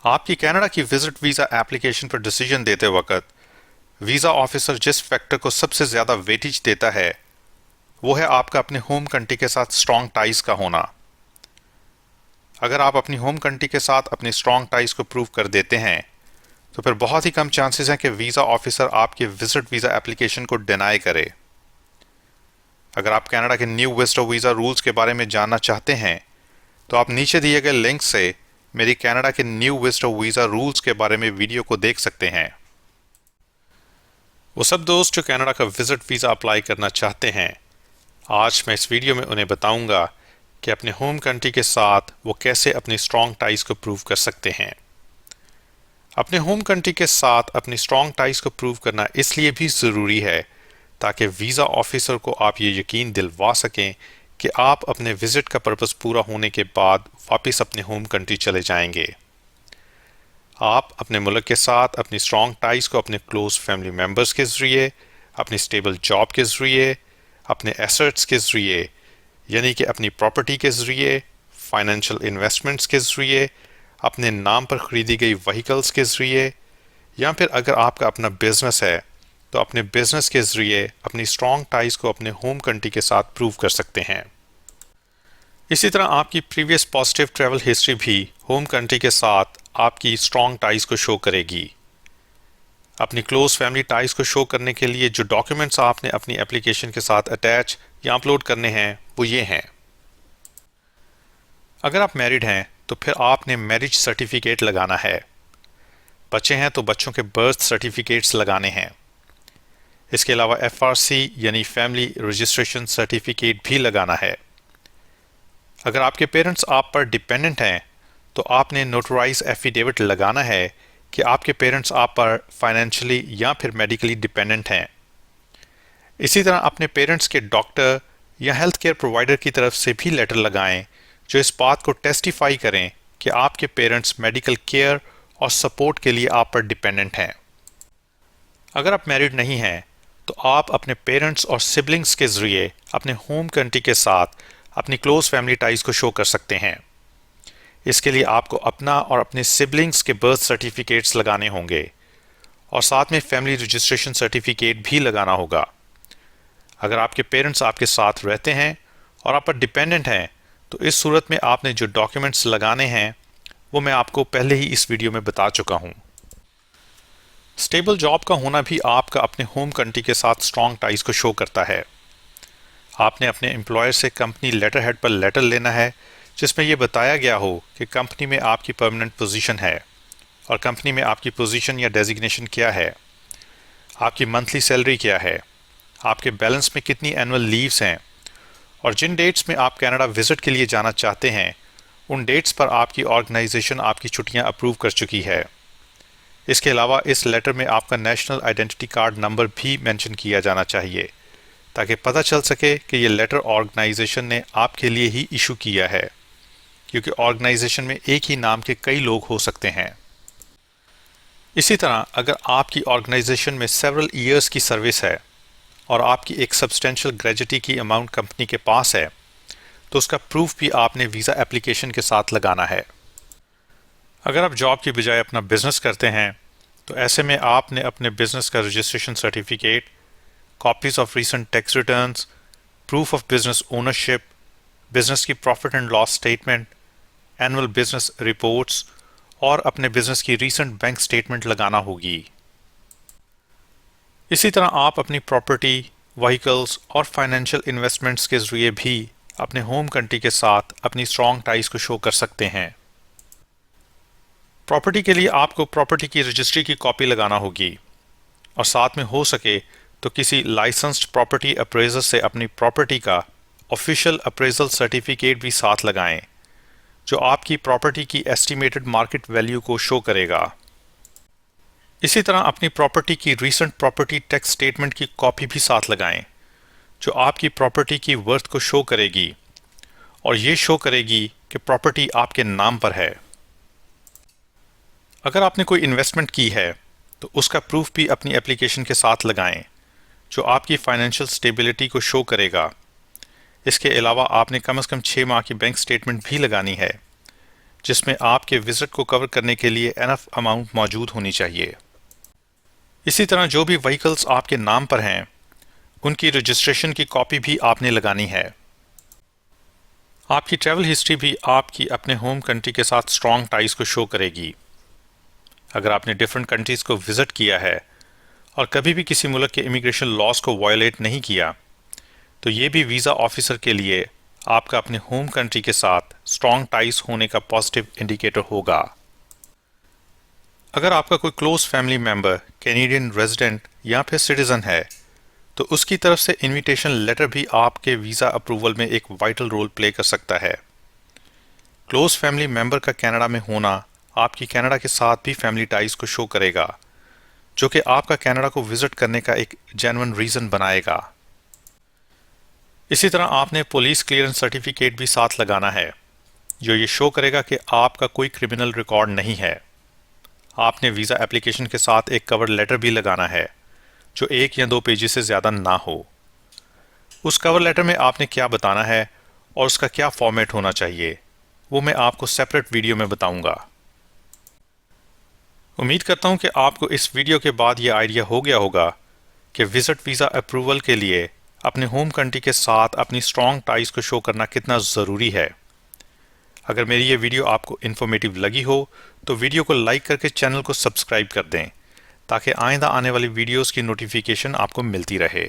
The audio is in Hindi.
आपकी कनाडा की विजिट वीज़ा एप्लीकेशन पर डिसीजन देते वक्त वीज़ा ऑफिसर जिस फैक्टर को सबसे ज़्यादा वेटेज देता है वो है आपका अपने होम कंट्री के साथ स्ट्रॉन्ग टाइज का होना। अगर आप अपनी होम कंट्री के साथ अपनी स्ट्रॉन्ग टाइज को प्रूव कर देते हैं तो फिर बहुत ही कम चांसेस हैं कि वीज़ा ऑफिसर आपके विजिट वीज़ा एप्लीकेशन को डिनाई करे। अगर आप कनाडा के न्यू विजिटर वीज़ा रूल्स के बारे में जानना चाहते हैं तो आप नीचे दिए गए लिंक से मेरी कनाडा के न्यू विजिटर वीज़ा रूल्स के बारे में वीडियो को देख सकते हैं। वो सब दोस्त जो कनाडा का विजिट वीज़ा अप्लाई करना चाहते हैं, आज मैं इस वीडियो में उन्हें बताऊंगा कि अपने होम कंट्री के साथ वो कैसे अपनी स्ट्रॉन्ग टाइज को प्रूव कर सकते हैं। अपने होम कंट्री के साथ अपनी स्ट्रॉन्ग टाइज को प्रूव करना इसलिए भी ज़रूरी है ताकि वीज़ा ऑफिसर को आप ये यकीन दिलवा सकें कि आप अपने विजिट का पर्पस पूरा होने के बाद वापस अपने होम कंट्री चले जाएंगे। आप अपने मुल्क के साथ अपनी स्ट्रॉन्ग टाइज को अपने क्लोज फैमिली मेम्बर्स के ज़रिए, अपनी स्टेबल जॉब के ज़रिए, अपने एसेट्स के ज़रिए यानी कि अपनी प्रॉपर्टी के ज़रिए, फाइनेंशियल इन्वेस्टमेंट्स के ज़रिए, अपने नाम पर ख़रीदी गई व्हीकल्स के ज़रिए, या फिर अगर आपका अपना बिजनेस है तो अपने बिजनेस के ज़रिए अपनी स्ट्रॉन्ग टाइज को अपने होम कंट्री के साथ प्रूव कर सकते हैं। इसी तरह आपकी प्रीवियस पॉजिटिव ट्रैवल हिस्ट्री भी होम कंट्री के साथ आपकी स्ट्रॉन्ग टाइज को शो करेगी। अपनी क्लोज फैमिली टाइज को शो करने के लिए जो डॉक्यूमेंट्स आपने अपनी एप्लीकेशन के साथ अटैच या अपलोड करने हैं वो ये हैं। अगर आप मैरिड हैं तो फिर आपने मैरिज सर्टिफिकेट लगाना है। बच्चे हैं तो बच्चों के बर्थ सर्टिफिकेट्स लगाने हैं। इसके अलावा FRC यानी फैमिली रजिस्ट्रेशन सर्टिफिकेट भी लगाना है। अगर आपके पेरेंट्स आप पर डिपेंडेंट हैं तो आपने नोटराइज एफिडेविट लगाना है कि आपके पेरेंट्स आप पर फाइनेंशियली या फिर मेडिकली डिपेंडेंट हैं। इसी तरह अपने पेरेंट्स के डॉक्टर या हेल्थ केयर प्रोवाइडर की तरफ से भी लेटर लगाएं जो इस बात को टेस्टिफाई करें कि आपके पेरेंट्स मेडिकल केयर और सपोर्ट के लिए आप पर डिपेंडेंट हैं। अगर आप मैरिड नहीं हैं तो आप अपने पेरेंट्स और सिबलिंग्स के ज़रिए अपने होम कंट्री के साथ अपनी क्लोज फैमिली टाइज को शो कर सकते हैं। इसके लिए आपको अपना और अपने सिबलिंग्स के बर्थ सर्टिफिकेट्स लगाने होंगे और साथ में फैमिली रजिस्ट्रेशन सर्टिफिकेट भी लगाना होगा। अगर आपके पेरेंट्स आपके साथ रहते हैं और आप पर डिपेंडेंट हैं तो इस सूरत में आपने जो डॉक्यूमेंट्स लगाने हैं वो मैं आपको पहले ही इस वीडियो में बता चुका हूँ। स्टेबल जॉब का होना भी आपका अपने होम कंट्री के साथ स्ट्रॉन्ग टाइज को शो करता है। आपने अपने एम्प्लॉयर से कंपनी लेटर हेड पर लेटर लेना है जिसमें यह बताया गया हो कि कंपनी में आपकी परमानेंट पोजीशन है और कंपनी में आपकी पोजीशन या डेजिग्नेशन क्या है, आपकी मंथली सैलरी क्या है, आपके बैलेंस में कितनी एनुअल लीव्स हैं और जिन डेट्स में आप कनाडा विजिट के लिए जाना चाहते हैं उन डेट्स पर आपकी ऑर्गेनाइजेशन आपकी छुट्टियां अप्रूव कर चुकी है। इसके अलावा इस लेटर में आपका नेशनल आइडेंटिटी कार्ड नंबर भी मेंशन किया जाना चाहिए ताकि पता चल सके कि ये लेटर ऑर्गेनाइजेशन ने आपके लिए ही इशू किया है, क्योंकि ऑर्गेनाइजेशन में एक ही नाम के कई लोग हो सकते हैं। इसी तरह अगर आपकी ऑर्गेनाइजेशन में सेवरल ईयर्स की सर्विस है और आपकी एक सब्सटेंशियल ग्रेजुटी की अमाउंट कंपनी के पास है तो उसका प्रूफ भी आपने वीज़ा एप्लीकेशन के साथ लगाना है। अगर आप जॉब की बजाय अपना बिजनेस करते हैं तो ऐसे में आपने अपने बिजनेस का registration certificate, copies of recent tax returns, proof of business ownership, business की profit and loss statement, annual business reports और अपने बिजनेस की रीसेंट बैंक स्टेटमेंट लगाना होगी। इसी तरह आप अपनी प्रॉपर्टी, व्हीकल्स और फाइनेंशियल इन्वेस्टमेंट्स के जरिए भी अपने होम कंट्री के साथ अपनी स्ट्रॉन्ग टाइज को शो कर सकते हैं। प्रॉपर्टी के लिए आपको प्रॉपर्टी की रजिस्ट्री की कॉपी लगाना होगी और साथ में हो सके तो किसी लाइसेंस्ड प्रॉपर्टी अप्रेजर से अपनी प्रॉपर्टी का ऑफिशियल अप्रेजल सर्टिफिकेट भी साथ लगाएं जो आपकी प्रॉपर्टी की एस्टिमेटेड मार्केट वैल्यू को शो करेगा। इसी तरह अपनी प्रॉपर्टी की रीसेंट प्रॉपर्टी टैक्स स्टेटमेंट की कॉपी भी साथ लगाएं जो आपकी प्रॉपर्टी की वर्थ को शो करेगी और ये शो करेगी कि प्रॉपर्टी आपके नाम पर है। अगर आपने कोई इन्वेस्टमेंट की है तो उसका प्रूफ भी अपनी एप्लीकेशन के साथ लगाएं जो आपकी फाइनेंशियल स्टेबिलिटी को शो करेगा। इसके अलावा आपने कम से कम 6 माह की बैंक स्टेटमेंट भी लगानी है जिसमें आपके विजिट को कवर करने के लिए एनफ अमाउंट मौजूद होनी चाहिए। इसी तरह जो भी व्हीकल्स आपके नाम पर हैं उनकी रजिस्ट्रेशन की कॉपी भी आपने लगानी है। आपकी ट्रैवल हिस्ट्री भी आपकी अपने होम कंट्री के साथ स्ट्रॉन्ग टाइज को शो करेगी। अगर आपने डिफरेंट कंट्रीज को विजिट किया है और कभी भी किसी मुल्क के इमिग्रेशन लॉज को वायलेट नहीं किया तो ये भी वीज़ा ऑफिसर के लिए आपका अपने होम कंट्री के साथ स्ट्रॉन्ग टाइज होने का पॉजिटिव इंडिकेटर होगा। अगर आपका कोई close family member Canadian resident या फिर सिटीजन है तो उसकी तरफ से इनविटेशन लेटर भी आपके वीज़ा अप्रूवल में एक वाइटल रोल प्ले कर सकता है। क्लोज फैमिली मेंबर का कनाडा में होना आपकी कनाडा के साथ भी फैमिली टाइज को शो करेगा, जो कि आपका कनाडा को विजिट करने का एक जेन्युइन रीज़न बनाएगा। इसी तरह आपने पुलिस क्लियरेंस सर्टिफिकेट भी साथ लगाना है, जो ये शो करेगा कि आपका कोई क्रिमिनल रिकॉर्ड नहीं है। आपने वीज़ा एप्लीकेशन के साथ एक कवर लेटर भी लगाना है, जो 1 या 2 पेजेस से ज़्यादा ना हो। उस कवर लेटर में आपने क्या बताना है और उसका क्या फॉर्मेट होना चाहिए, वो मैं आपको सेपरेट वीडियो में बताऊंगा। उम्मीद करता हूं कि आपको इस वीडियो के बाद ये आइडिया हो गया होगा कि विजिट वीज़ा अप्रूवल के लिए अपने होम कंट्री के साथ अपनी स्ट्रॉन्ग टाइज को शो करना कितना ज़रूरी है। अगर मेरी ये वीडियो आपको इन्फॉर्मेटिव लगी हो तो वीडियो को लाइक करके चैनल को सब्सक्राइब कर दें ताकि आइंदा आने वाली वीडियोस की नोटिफिकेशन आपको मिलती रहे।